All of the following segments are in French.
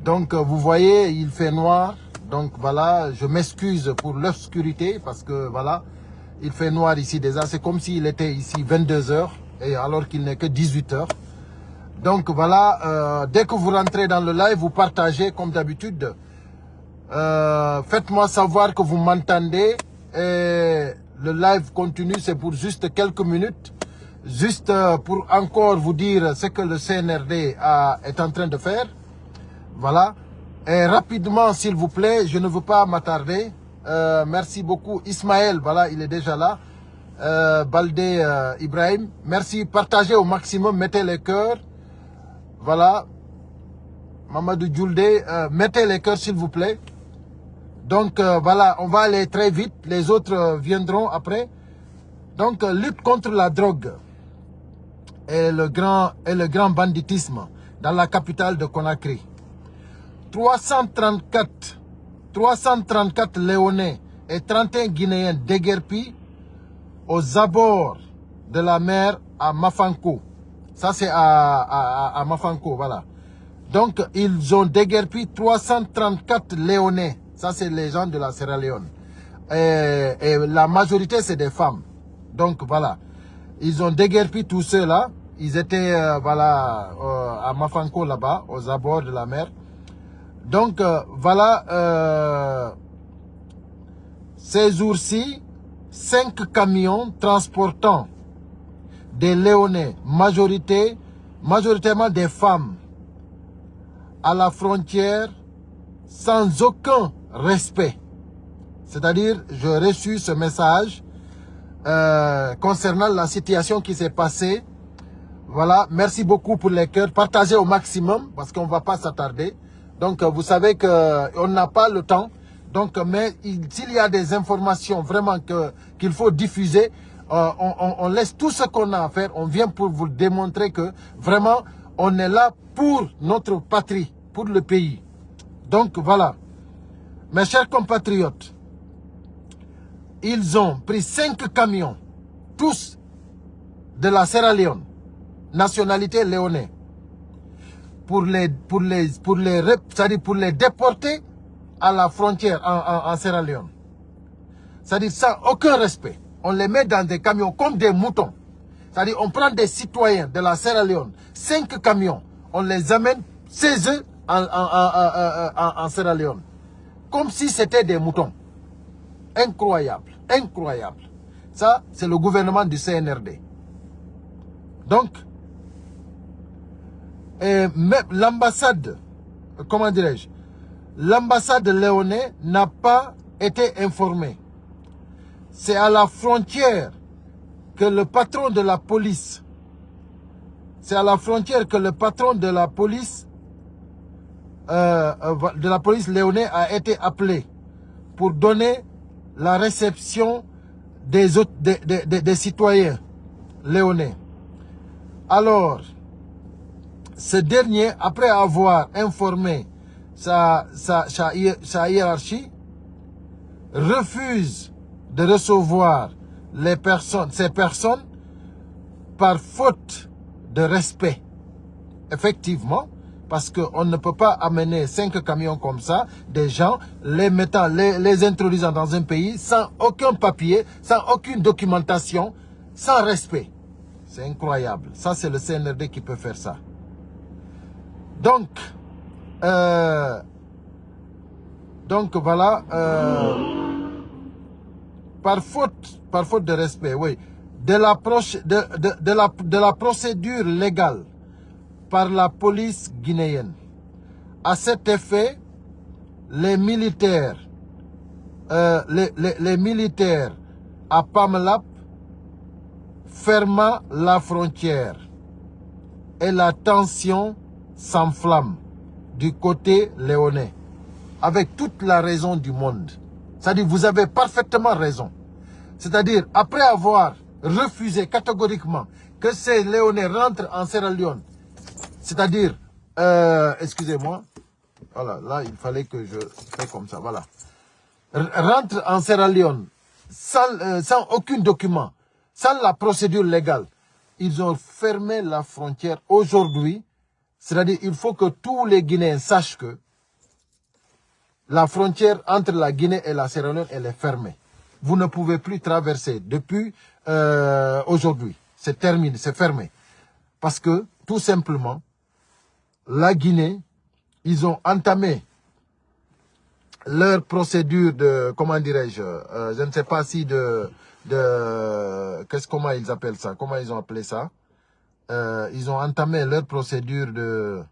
Donc, vous voyez, il fait noir. Donc, voilà, je m'excuse pour l'obscurité parce que, voilà, il fait noir ici déjà. C'est comme s'il était ici 22 heures, et alors qu'il n'est que 18 heures. Donc, voilà, dès que vous rentrez dans le live, vous partagez comme d'habitude. Faites-moi savoir que vous m'entendez. Et le live continue, c'est pour juste quelques minutes. Juste pour encore vous dire ce que le CNRD est en train de faire. Voilà. Et rapidement, s'il vous plaît, je ne veux pas m'attarder. Merci beaucoup. Ismaël, voilà, il est déjà là. Baldé Ibrahim, merci. Partagez au maximum, mettez les cœurs. Voilà. Mamadou Djoulde, mettez les cœurs, s'il vous plaît. Donc, voilà, on va aller très vite. Les autres viendront après. Donc, lutte contre la drogue et le grand banditisme dans la capitale de Conakry. 334 Léonais et 31 Guinéens déguerpis aux abords de la mer à Mafanko. Ça, c'est à Mafanko, voilà. Donc, ils ont déguerpi 334 Léonais. Ça, c'est les gens de la Sierra Leone. Et la majorité, c'est des femmes. Donc, voilà. Ils ont déguerpi tous ceux-là. Ils étaient, voilà, à Mafanko, là-bas, aux abords de la mer. Donc, voilà, ces jours-ci, 5 camions transportant des Léonais, majoritairement des femmes, à la frontière, sans aucun respect. C'est-à-dire, j'ai reçu ce message concernant la situation qui s'est passée. Voilà, merci beaucoup pour les cœurs. Partagez au maximum, parce qu'on ne va pas s'attarder. Donc, vous savez qu'on n'a pas le temps. Donc, mais s'il y a des informations vraiment qu'il faut diffuser, on laisse tout ce qu'on a à faire. On vient pour vous démontrer que vraiment, on est là pour notre patrie, pour le pays. Donc, voilà. Mes chers compatriotes, ils ont pris 5 camions, tous de la Sierra Leone, nationalité léonais, pour les déporter à la frontière en Sierra Leone. C'est-à-dire sans aucun respect. On les met dans des camions comme des moutons. C'est-à-dire on prend des citoyens de la Sierra Leone, 5 camions, on les amène chez eux en Sierra Leone. Comme si c'était des moutons. Incroyable, incroyable. Ça, c'est le gouvernement du CNRD. Donc, l'ambassade, comment dirais-je, l'ambassade léonais n'a pas été informée. C'est à la frontière que le patron de la police, léonais a été appelé pour donner la réception des citoyens léonais. Alors, ce dernier, après avoir informé sa hiérarchie, refuse de recevoir ces personnes par faute de respect. Effectivement, parce qu'on ne peut pas amener 5 camions comme ça, des gens, les introduisant dans un pays sans aucun papier, sans aucune documentation, sans respect. C'est incroyable. Ça, c'est le CNRD qui peut faire ça. Donc voilà, par faute de respect, oui, de la procédure légale par la police guinéenne. À cet effet, les militaires à Pamelap ferment la frontière et la tension s'enflamme du côté léonais, avec toute la raison du monde. C'est-à-dire, vous avez parfaitement raison. C'est-à-dire, après avoir refusé catégoriquement que ces Léonais rentrent en Sierra Leone, c'est-à-dire, excusez-moi, voilà, là, il fallait que je fais comme ça, voilà. Rentrent en Sierra Leone sans aucun document, sans la procédure légale. Ils ont fermé la frontière aujourd'hui. C'est-à-dire, il faut que tous les Guinéens sachent que la frontière entre la Guinée et la Sierra Leone, elle est fermée. Vous ne pouvez plus traverser depuis aujourd'hui. C'est terminé, c'est fermé. Parce que, tout simplement, la Guinée, ils ont entamé leur procédure de, comment dirais-je, je ne sais pas si comment ils appellent ça, comment ils ont appelé ça. Ils ont entamé leur procédure de,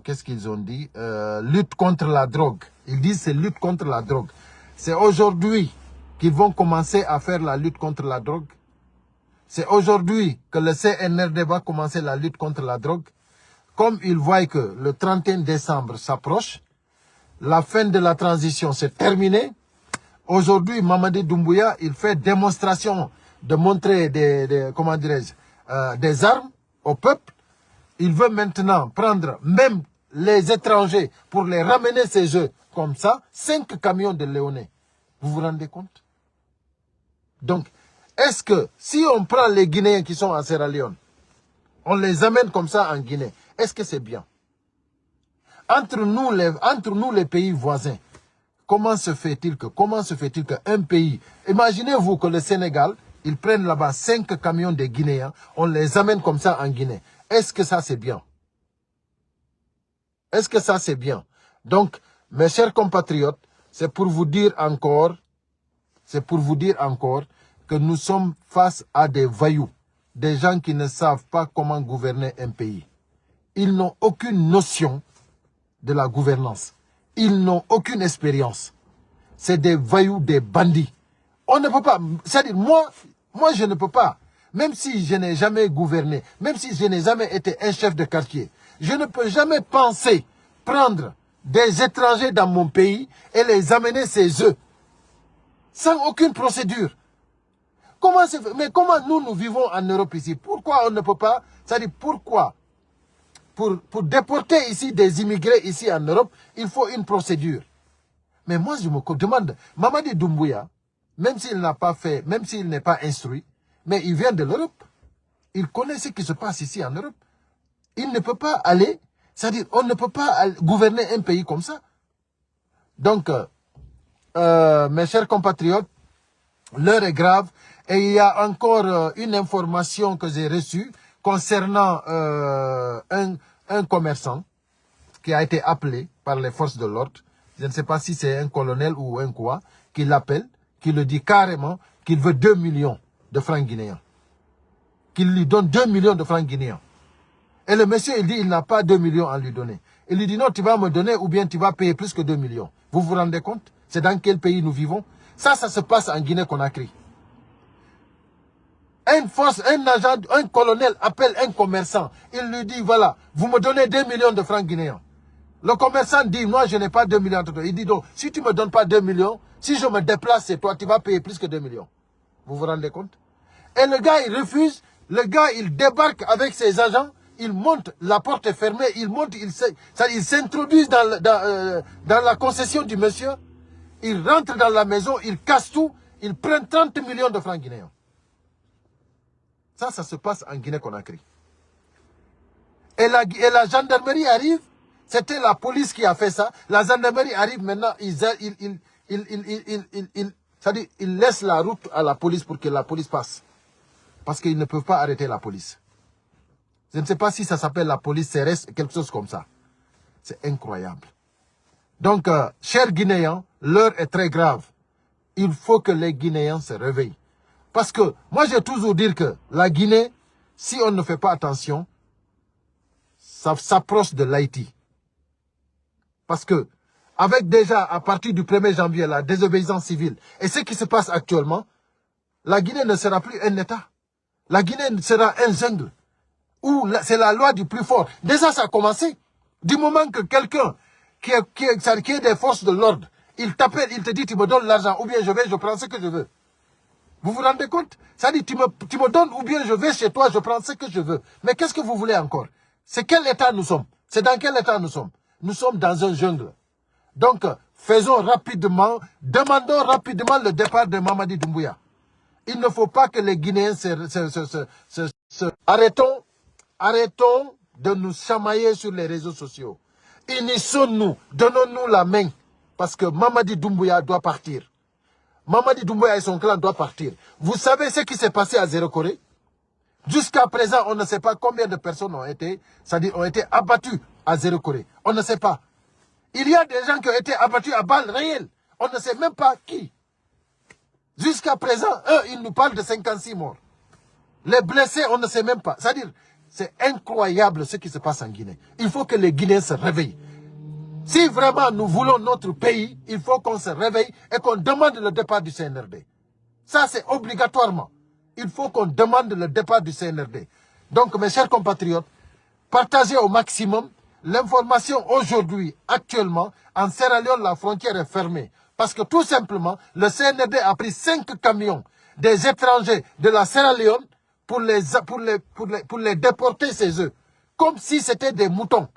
qu'est-ce qu'ils ont dit, lutte contre la drogue. Ils disent c'est lutte contre la drogue. C'est aujourd'hui qu'ils vont commencer à faire la lutte contre la drogue. C'est aujourd'hui que le CNRD va commencer la lutte contre la drogue. Comme ils voient que le 31 décembre s'approche, la fin de la transition c'est terminé. Aujourd'hui, Mamadi Doumbouya, il fait démonstration de montrer comment dirais-je, des armes au peuple. Il veut maintenant prendre même les étrangers pour les ramener ces œufs comme ça, 5 camions de Léoné. Vous vous rendez compte? Donc, est-ce que si on prend les Guinéens qui sont en Sierra Leone, on les amène comme ça en Guinée, est-ce que c'est bien? Entre nous les pays voisins, comment se fait-il qu'un pays, imaginez-vous que le Sénégal, ils prennent là-bas 5 camions de Guinéens, on les amène comme ça en Guinée. Est-ce que ça c'est bien? Est-ce que ça c'est bien? Donc, mes chers compatriotes, c'est pour vous dire encore que nous sommes face à des voyous, des gens qui ne savent pas comment gouverner un pays. Ils n'ont aucune notion de la gouvernance. Ils n'ont aucune expérience. C'est des voyous, des bandits. On ne peut pas, c'est-à-dire moi je ne peux pas, même si je n'ai jamais gouverné, même si je n'ai jamais été un chef de quartier, je ne peux jamais penser prendre des étrangers dans mon pays et les amener chez eux, sans aucune procédure. Mais comment nous vivons en Europe ici? Pourquoi on ne peut pas, c'est-à-dire pourquoi pour déporter ici des immigrés ici en Europe, il faut une procédure. Mais moi, je me demande, Mamadi Doumbouya, même s'il n'a pas fait, même s'il n'est pas instruit, mais il vient de l'Europe. Il connaît ce qui se passe ici en Europe. Il ne peut pas aller, c'est-à-dire, on ne peut pas gouverner un pays comme ça. Donc, mes chers compatriotes, l'heure est grave. Et il y a encore une information que j'ai reçue concernant un commerçant qui a été appelé par les forces de l'ordre. Je ne sais pas si c'est un colonel ou un quoi, qui l'appelle, qui le dit carrément qu'il veut 2 millions de francs guinéens. Qu'il lui donne 2 millions de francs guinéens. Et le monsieur, il dit, il n'a pas 2 millions à lui donner. Il lui dit, non, tu vas me donner ou bien tu vas payer plus que 2 millions. Vous vous rendez compte? C'est dans quel pays nous vivons? Ça se passe en Guinée-Conakry. Un agent, un colonel appelle un commerçant. Il lui dit, voilà, vous me donnez 2 millions de francs guinéens. Le commerçant dit, moi je n'ai pas 2 millions. Il dit donc, si tu ne me donnes pas 2 millions, si je me déplace chez toi, tu vas payer plus que 2 millions. Vous vous rendez compte? Et le gars, il refuse. Le gars, il débarque avec ses agents. Il monte, la porte est fermée. Il monte, il s'introduisent dans la concession du monsieur. Il rentre dans la maison, il casse tout. Il prend 30 millions de francs guinéens. Ça se passe en Guinée-Conakry. Et la gendarmerie arrive. C'était la police qui a fait ça. La gendarmerie arrive maintenant. Ils laissent la route à la police pour que la police passe. Parce qu'ils ne peuvent pas arrêter la police. Je ne sais pas si ça s'appelle la police terrestre, quelque chose comme ça. C'est incroyable. Donc, chers Guinéens, l'heure est très grave. Il faut que les Guinéens se réveillent. Parce que moi, j'ai toujours dit que la Guinée, si on ne fait pas attention, ça s'approche de l'Haïti. Parce que, avec déjà, à partir du 1er janvier, la désobéissance civile, et ce qui se passe actuellement, la Guinée ne sera plus un État. La Guinée sera un jungle, où c'est la loi du plus fort. Déjà, ça a commencé. Du moment que quelqu'un qui est des forces de l'ordre, il t'appelle, il te dit, tu me donnes l'argent, ou bien je prends ce que je veux. Vous vous rendez compte? Ça dit, tu me donnes, ou bien je vais chez toi, je prends ce que je veux. Mais qu'est-ce que vous voulez encore? C'est quel État nous sommes? C'est dans quel État nous sommes? Nous sommes dans un jungle. Donc, faisons rapidement, demandons rapidement le départ de Mamadi Doumbouya. Il ne faut pas que les Guinéens Arrêtons de nous chamailler sur les réseaux sociaux. Unissons-nous, donnons-nous la main. parce que Mamadi Doumbouya doit partir. Mamadi Doumbouya et son clan doivent partir. Vous savez ce qui s'est passé à Zéro Corée? Jusqu'à présent, on ne sait pas combien de personnes ont été abattues à Zéro Corée. On ne sait pas. Il y a des gens qui ont été abattus à balles réelles. On ne sait même pas qui. Jusqu'à présent, eux, ils nous parlent de 56 morts. Les blessés, on ne sait même pas. C'est-à-dire, c'est incroyable ce qui se passe en Guinée. Il faut que les Guinéens se réveillent. Si vraiment nous voulons notre pays, il faut qu'on se réveille et qu'on demande le départ du CNRD. Ça, c'est obligatoirement. Il faut qu'on demande le départ du CNRD. Donc, mes chers compatriotes, partagez au maximum l'information aujourd'hui, actuellement, en Sierra Leone, la frontière est fermée. Parce que tout simplement, le CNRD a pris 5 camions des étrangers de la Sierra Leone pour les déporter chez eux. Comme si c'était des moutons.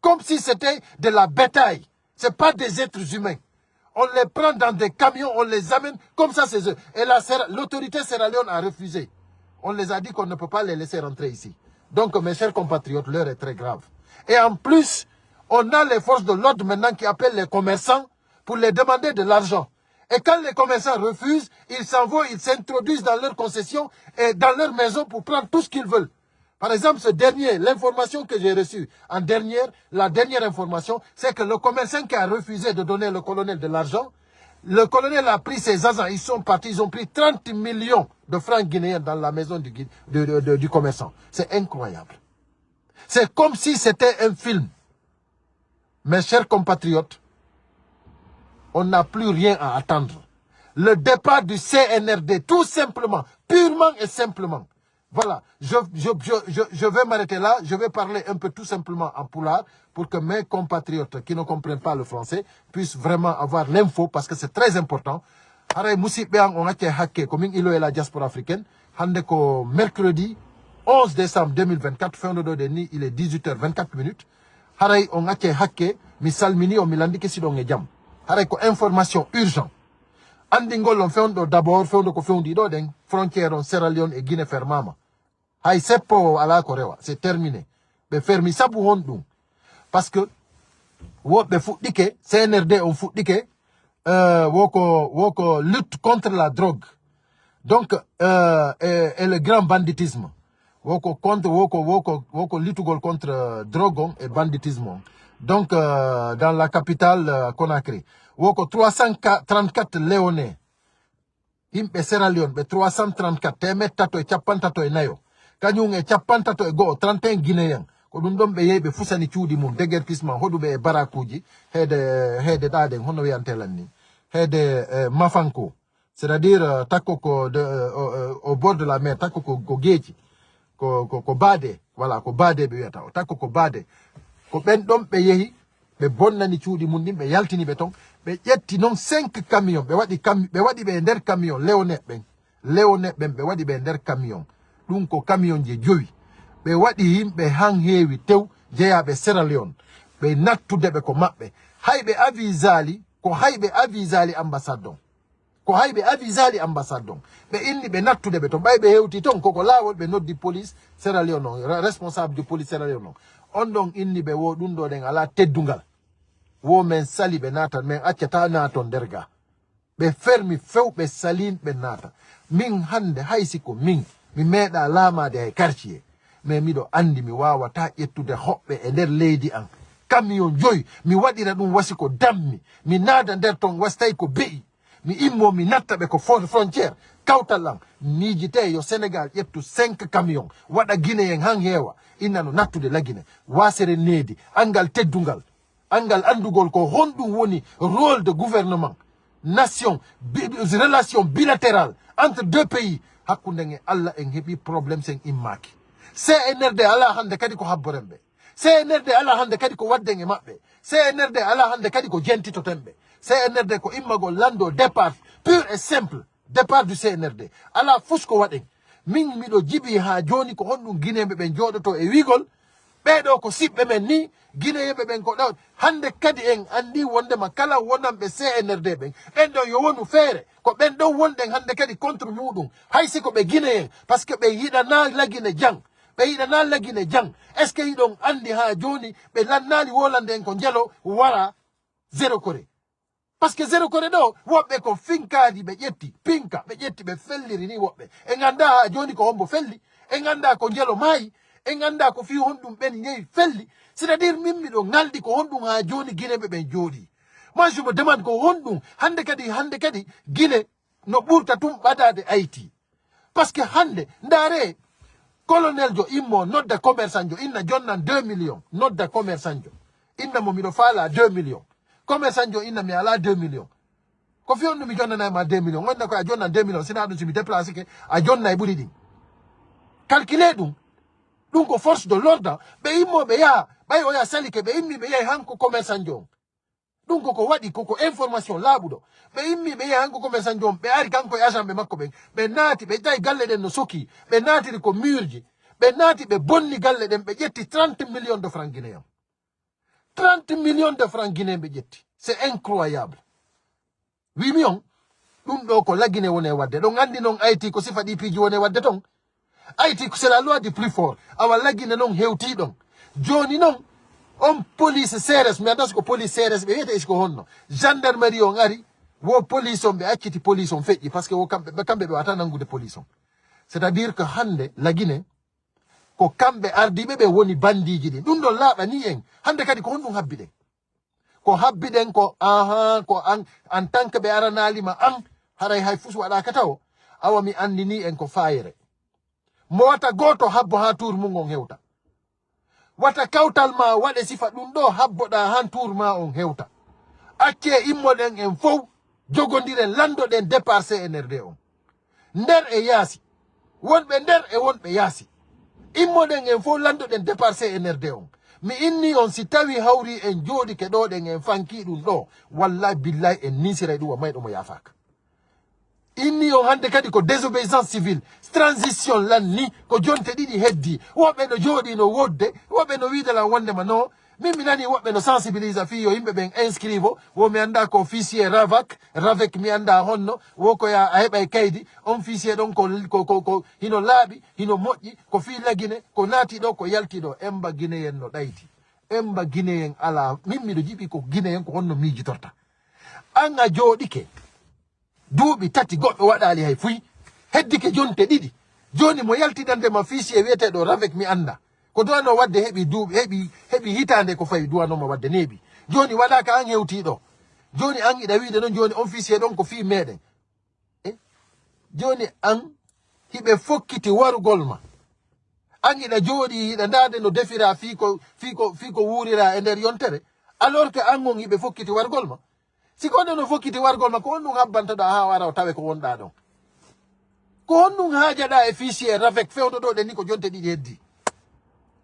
Comme si c'était de la bétail. Ce n'est pas des êtres humains. On les prend dans des camions, on les amène comme ça chez eux. Et l'autorité Sierra Leone a refusé. On les a dit qu'on ne peut pas les laisser rentrer ici. Donc, mes chers compatriotes, l'heure est très grave. Et en plus, on a les forces de l'ordre maintenant qui appellent les commerçants pour les demander de l'argent. Et quand les commerçants refusent, ils s'en vont, ils s'introduisent dans leurs concessions et dans leurs maisons pour prendre tout ce qu'ils veulent. Par exemple, ce dernier, l'information que j'ai reçue la dernière information, c'est que le commerçant qui a refusé de donner le colonel de l'argent, le colonel a pris ses agents, ils sont partis, ils ont pris 30 millions de francs guinéens dans la maison du commerçant. C'est incroyable. C'est comme si c'était un film. Mes chers compatriotes, on n'a plus rien à attendre. Le départ du CNRD, tout simplement, purement et simplement. Voilà, je vais m'arrêter là. Je vais parler un peu tout simplement en poulard pour que mes compatriotes qui ne comprennent pas le français puissent vraiment avoir l'info parce que c'est très important. Haray musidɓe an on acce hakke ko min ilo e la diaspora africaine. Hande ko mercredi 11 décembre 2024 fewnoɗo de ni il est 18h24. Haray on acce hakke mi salmini o mi landike siɗon e jaam. Haray ko information urgent. Andi ngol on fewndo d'abord fewndo ko fewndi ɗo ɗen frontière on Sierra Leone et Guinée fermama. Hay seppo ala ko rewa, c'est terminé. Ɓe fermi sabu hon ɗum. Parce que woɓɓe fuɗɗike, CNRD on fuɗɗike woko lutte contre la drogue. Donc et le grand banditisme. Woko luttugol contre drogue et banditisme. Donc dans la capitale Conakry. Woko 334 léonais. Himɓe Sierra Leone ɓe 334 temettato e capantato e nayo. Kañum e capantato e go'o 31 guinéen ko ɗum ɗon ɓe yehi ɓe fusani cuuɗi mum déguerpissement hoɗuɓe e barakuji heede ɗaɗen hono wiyantelan ni heede mafanko c'est à dire takko ko au bord de la mer takko ko geeji ko baade voilà ko baade ɓe wiyata o takko ko baade ko ɓen ɗon ɓe yehi ɓe bonnani cuuɗi mum ɗin ɓe yaltini ɓe ton ɓe ƴetti noon 5 camion ɓe waɗi ɓe nder camion léonet ɓen ɓe waɗi ɓe nder camion ɗum ko camion je 5 ɓe waɗi yimɓe han heewi tew jeyaɓe Sierra Leone ɓe nattude ɓe ko maɓɓe hayɓe avisali ambassade on ɓe inni ɓe nattude ɓe ton ɓay ɓe hewti ton koko laawol ɓe noddi police Sierra Leone on responsable du police Sierra Leone on ɗon inni ɓe wo ɗum ɗo ɗen ala teddungal wo men sali ɓe naata men accata naaton nder ga ɓe fermi fewɓe salin ɓe naata min hande haysi ko min mi meeɗa laamade hay quartier mais miɗo andi mi wawata ƴettude hoɓɓe e nder leydi an camion 5 mi waɗira ɗum wasi ko dammi mi naada nder ton wasi tawi ko be'i mi immo mi natta ɓe ko frontiére kawtal an miijite yo Sénégal ƴettu 5 camion waɗa Guinéen han heewa innano nattude lagine wasere needi angal teddungal angal andugol ko honɗum woni rôle de gouvernement nation relation bilatérale entre 2 pays hakkunde e Allah en heɓi probléme sen immaki CNRD ala hande kadi ko habboren ɓe CNRD ala hande kadi ko wadden e maɓɓe CNRD ala hande kadi ko jentitoten ɓe CNRD ko immagol lando départ pur et simple départ du CNRD ala fus ko waɗen min miɗo jibi ha joni ko honɗum guinéɓe ɓen joɗoto e wigol ɓeɗo ko siɓɓe men ni guinéyeɓe ɓen ko ɗaw hande kadi en andi wondema kala wonanɓe CNRD ɓen ɓen ɗon yo wonu feere ko ɓen ɗon wonɗen hande kadi contre muɗum hay si ko ɓe guinéen par ce que ɓe yiɗana lagine jang ɓe yiɗana lagine jang est ce que yiɗon andi ha joni ɓe lannali wolande en ko jelo wara Zéro Corée Parce que zero corridor, woɓɓe ko finkadi ɓe ƴetti, pinka ɓe ƴetti ɓe felliri ni woɓɓe. E ganda joni ko hombo felli, e ganda ko jelo maayi, e ganda ko fi honɗum ɓen yehi felli. C'est-à-dire min miɗo ngaldi ko honɗum ha joni Guinée ɓe jooɗi. Moi je me demande ko honɗum hande kadi Guinée no ɓurta tum ɓadade Haïti. Parce que hande ndare colonel jo immo nodda commerçant jo inna jonnan 2 millions nodda commerçant jo inna mo miɗo faala 2 millions commerçant jo inna mi ala 2 millions ko fi on mi jonnanayma 2 millions wonna ko a jonnan 2 millions sina ɗum somi déplacé ke a jonna e ɓuuri ɗin calculé ɗum ko force de l'ordre ɓe immoɓe yaha ɓay o yaha sali ke ɓe immi ɓe yahi hanko commerçant jo on ɗum koko waɗi koko information laaɓuɗo ɓe immi ɓe yahi hanko commerçant jo on ɓe ari kanko e agent ɓe makko ɓen ɓe naati ɓe tawi galle ɗen no soki ɓe naatiri ko murji ɓe naati ɓe bonni galle ɗen ɓe ƴetti 30 millions de francs guinéen 30 millions de francs guinéen ɓe ƴetti c'est incroyable wimi on ɗum ɗo ko laggine woni e wadde ɗon andi noon Haïti ko sifa ɗi piiji woni e wadde ton Haïti c'est la loi du plus fort awa laggine noon hewti ɗon joni noon on police CRS mi anda ko police CRS ɓe wiyete ko honno gendarmerie on ari wo police on ɓe acciti police on feƴƴi par ce que wo kamɓe ɓe wata nangude police on c'est à dire que hande laggine ko kamɓe ardiɓe ɓe woni bandiji ɗin ɗum ɗon laaɓa ni en hande kadi ko honɗum habbiɗen ko habbiɗen ko ko an en tant que ɓe aranalima an haray hay fus waɗaka taw awa mi andini en ko fayere mo wata goto habbo ha tour mum on hewta wata kawtal ma waɗe sifa ɗum ɗo habboɗa han tour ma on hewta acce immoɗen en fof jogodiren landoɗen départ CNRD on nder e yaasi wonɓe nder e wonɓe yaasi immoɗen en fof landoɗen départ CNRD on mi inni on si tawi hawri en jooɗi keɗoɗen en fanki ɗum ɗo wallahi billahi en nisiray ɗum wa mayɗo mo yafaka inni on hande kadi ko désobéissance civile transition lan ni ko jonte ɗiɗi heddi woɓɓe no jooɗi no wodde woɓɓe no wiidala wondema no min mi nani woɓɓe no sensibilisa fi yo yimɓe ɓen inscrive o wo mi anda ko officier ravec mi anda honno wo koya a heɓa e kaydi on officier ɗon ko hino laaɓi hino moƴƴi ko fi lagine ko naati ɗo ko yalti ɗo emba guinéen no ɗayti emba guinéen ala min miɗo jiɓi ko guinéen ko honno miijitorta an a jooɗike duuɓi tati goɗɗo waɗali hay fuy heddike jonte ɗiɗi joni mo yaltiɗandema officier wiyeteɗo ravec mi anda ko duwano wadde heɓi duuɓi heɓi hitande ko fayi duwanoma wadde neeɓi joni waɗaka an hewtiɗo joni an iɗa wiide noon joni officier ɗon ko fi meɗen joni an hiɓe fokkiti warugol ma an iɗa jooɗi hiɗa ndade no defira fiko wurira e nder yontere alors que an on hiɓe fokkiti wargol ma siko onɗe no fokkiti wargol ma ko honɗum habbantaɗa ha wara o tawe ko wonɗa ɗon ko honɗum haajaɗa e officier ravec fewdo ɗo ɗen ni ko jonte ɗiɗi heddi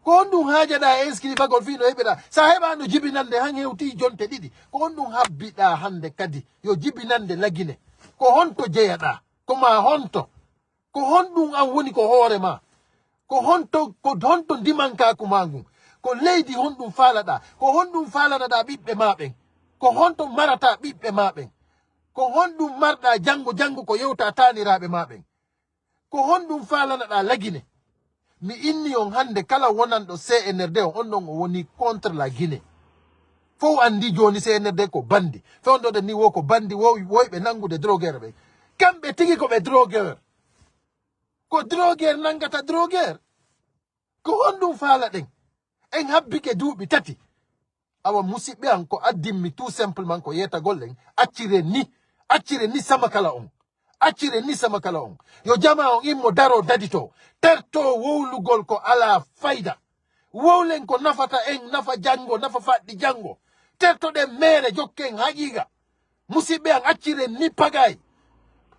ko honɗum haajaɗa e inscrivagol fi no heɓiɗa sa heɓano jibinande han hewti jonte ɗiɗi ko honɗum habbiɗa hande kadi yo jibinande lagine ko honto jeyaɗa ko ma honto ko honɗum an woni ko hoore ma ko honto ndimankaku ma ngun ko leydi honɗum faalaɗa ko honɗum faalanaɗa ɓiɓɓe ma ɓen ko honto marata ɓiɓɓe ma ɓen ko honɗum marɗa janngo ko yewta taniraɓe ma ɓen ko honɗum faalanaɗa lagine mi inni on hande kala wonanɗo CNRD on ɗon o woni contre la Guinée fof andi joni CNRD ko bandi fewnoɗen ni wo ko bandi woyɓe nangude drogueur ɓe kamɓe tigi koɓe drogueur ko drogueur nangata drogueur ko honɗum faala ɗen en habbike duuɓi tati awa musidɓe an ko addinmi tout simplement ko yetagol en accire ni sama kala on accire ni sama kala on yo jama on immo daro dadito terto wowlugol ko ala fayda wowlen ko nafata en nafa jango nafa faɗɗi jango tertoɗen mere jokken haqiqa musidɓe an accire ni pagay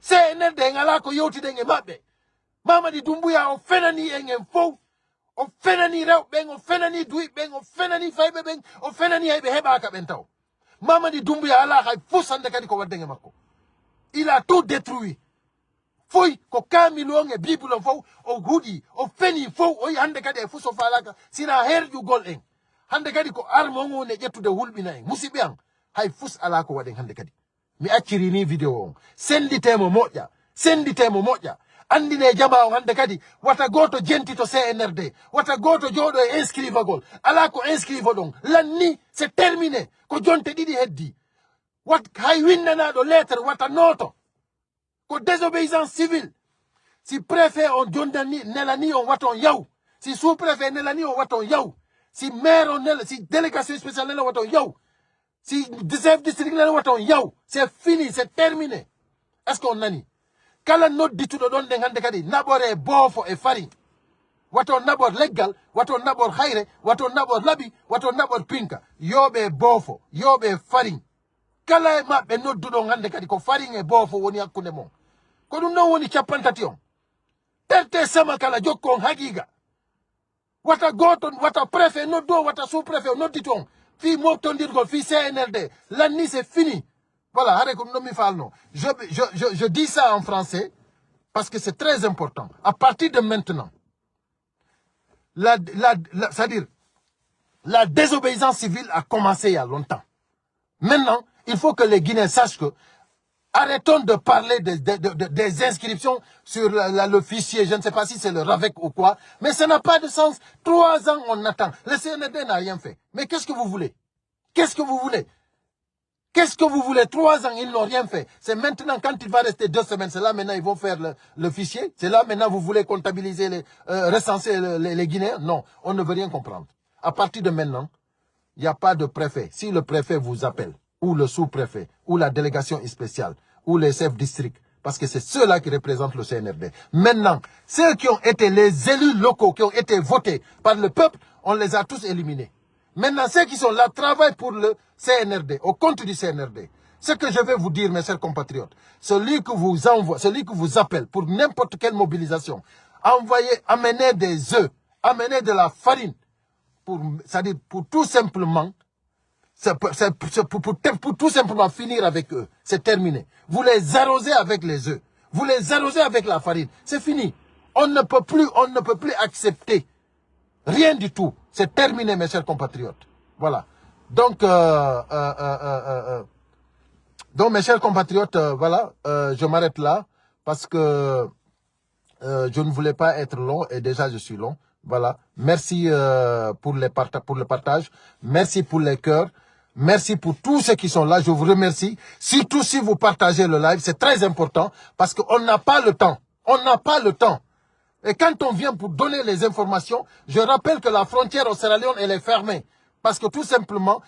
CNRD en ala ko yewtiɗen e maɓɓe Mamadi Doumbouya o fenani en fof o fenani rewɓen o fenani duyɓen o fenani fayɓe ɓen o fenani hayɓe heɓaka ɓen taw Mamadi Doumbouya ala hay fus hande kadi ko waddenge makko il a tout détruit foy ko kamilu on e bible on fof o huuɗi o feni fof o yi hande kadi e fus o falaka sina herƴugol en hande kadi ko arme on woni e ƴettude hulɓina en musidɓe an hay fus ala ko waɗen hande kadi mi acciri ni vidéo on senditemo moƴƴa andine jama on hande kadi wata goto jentito CNRD wata goto jooɗo e inscrivagol ala ko inscrive ɗon lanni c'est terminé ko jonte ɗiɗi heddi What hay winna do lettre wata noto. Ko désobéissance civile. Si préfet on jondani nelani on waton yaw. Si sous-préfet nelani on waton yaw. Si maire on nel, si délégation spéciale nelani waton yaw. Si chef district nelani waton yaw. C'est fini, c'est terminé. Est-ce qu'on a ni? Kala not ditu do don dengande kadi nabore bofo e fari. Waton nabor legal, waton nabor khaire, waton nabor labi, waton nabor pinka. Yobe bofo, yobe fari. Kala mabbe not do ngande kadi ko fari e bofo woni hakkunde mon. Ko dum no woni ciapantati on. Terte sama kala jokkon hagiga. Wata goton, wata préfet no do, wata sous-préfet no diton. Fi motondirgol, fi CNRD. L'année c'est fini. Voilà, arrête comme non mi falno. Je dis ça en français parce que c'est très important. À partir de maintenant, c'est-à-dire, la désobéissance civile a commencé il y a longtemps. Maintenant, il faut que les Guinéens sachent que arrêtons de parler des inscriptions sur le fichier. Je ne sais pas si c'est le RAVEC ou quoi. Mais ça n'a pas de sens. 3 ans, on attend. Le CNRD n'a rien fait. Mais qu'est-ce que vous voulez? Qu'est-ce que vous voulez? Qu'est-ce que vous voulez? 3 ans, ils n'ont rien fait. C'est maintenant, quand il va rester 2 semaines, c'est là maintenant ils vont faire le fichier. C'est là maintenant vous voulez comptabiliser, recenser les Guinéens. Non, on ne veut rien comprendre. À partir de maintenant, il n'y a pas de préfet. Si le préfet vous appelle, ou le sous-préfet, ou la délégation spéciale, ou les chefs district, parce que c'est ceux-là qui représentent le CNRD. Maintenant, ceux qui ont été les élus locaux, qui ont été votés par le peuple, on les a tous éliminés. Maintenant, ceux qui sont là travaillent pour le CNRD, au compte du CNRD. Ce que je vais vous dire, mes chers compatriotes, celui qui vous envoie, celui qui vous appelle pour n'importe quelle mobilisation, amenez des œufs, amenez de la farine, c'est-à-dire pour tout simplement, pour tout simplement finir avec eux. C'est terminé. Vous les arrosez avec les œufs. Vous les arrosez avec la farine. C'est fini. On ne peut plus accepter rien du tout. C'est terminé, mes chers compatriotes. Voilà. Donc, mes chers compatriotes, voilà, je m'arrête là parce que je ne voulais pas être long et déjà je suis long. Voilà. Merci pour le partage. Merci pour les cœurs. Merci pour tous ceux qui sont là. Je vous remercie. Surtout si vous partagez le live, c'est très important parce qu'on n'a pas le temps. On n'a pas le temps. Et quand on vient pour donner les informations, je rappelle que la frontière au Sierra Leone, elle est fermée. Parce que tout simplement,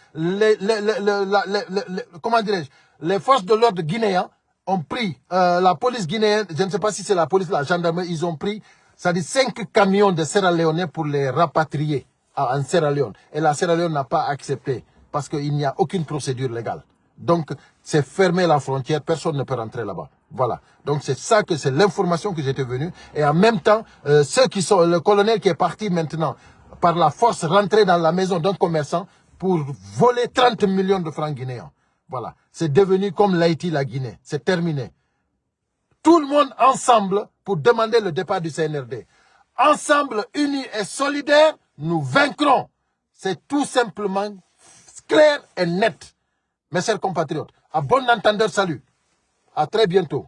comment dirais-je, les forces de l'ordre guinéens ont pris, la police guinéenne, je ne sais pas si c'est la police, la gendarmerie, ils ont pris, ça dit 5 camions de Sierra Leone pour les rapatrier en Sierra Leone. Et la Sierra Leone n'a pas accepté parce qu'il n'y a aucune procédure légale. Donc, c'est fermé la frontière, personne ne peut rentrer là-bas. Voilà. Donc, c'est ça que c'est l'information que j'étais venu. Et en même temps, ceux qui sont, le colonel qui est parti maintenant, par la force, rentrer dans la maison d'un commerçant pour voler 30 millions de francs guinéens. Voilà. C'est devenu comme l'Haïti, la Guinée. C'est terminé. Tout le monde ensemble pour demander le départ du CNRD. Ensemble, unis et solidaires, nous vaincrons. C'est tout simplement clair et net. Mes chers compatriotes, à bon entendeur, salut. À très bientôt.